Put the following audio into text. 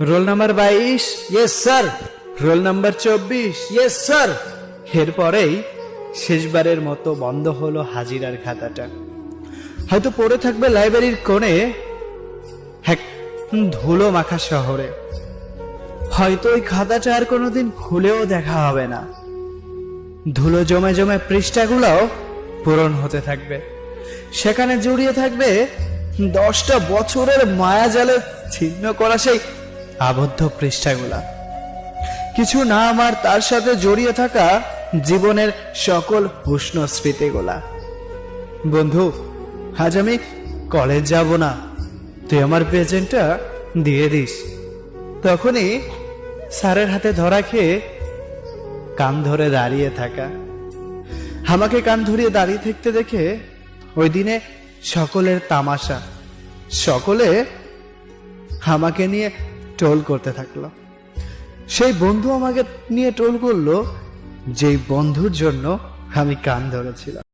Roll number 22। Yes sir. Roll number 24। Yes sir. এরপরেই শেষবারের মতো বন্ধ হলো হাজিরার খাতাটা। হয়তো পড়ে থাকবে লাইব্রেরির কোণে এক ধুলো মাখা শহরে। হয়তো ওই খাতাটা আর কোনোদিন খুলেও দেখা হবে না। ধুলো জমে জমে পৃষ্ঠাগুলোও পূরণ হতে থাকবে। সেখানে জড়িয়ে থাকবে 10টা বছরের মায়াজালে ছিন্ন করা সেই আবদ্ধ পৃষ্ঠাগুলা। কিছু নাম আর তার সাথে জড়িয়ে থাকা জীবনের সকল উষ্ণ স্মৃতিগুলা। বন্ধু, আজ আমি কলেজ যাব না, তুই আমার প্রেজেন্টটা দিয়ে দিস। তখনই স্যারের হাতে ধরা খেয়ে কান ধরে দাঁড়িয়ে থাকা। আমাকে কান ধরিয়ে দাঁড়িয়ে থাকতে দেখে ওই দিনে সকলের তামাশা। সকলে আমাকে নিয়ে টোল করতে থাকলো। সেই বন্ধু আমাকে নিয়ে টোল করলো যেই বন্ধুর জন্য আমি কান ধরেছিলাম।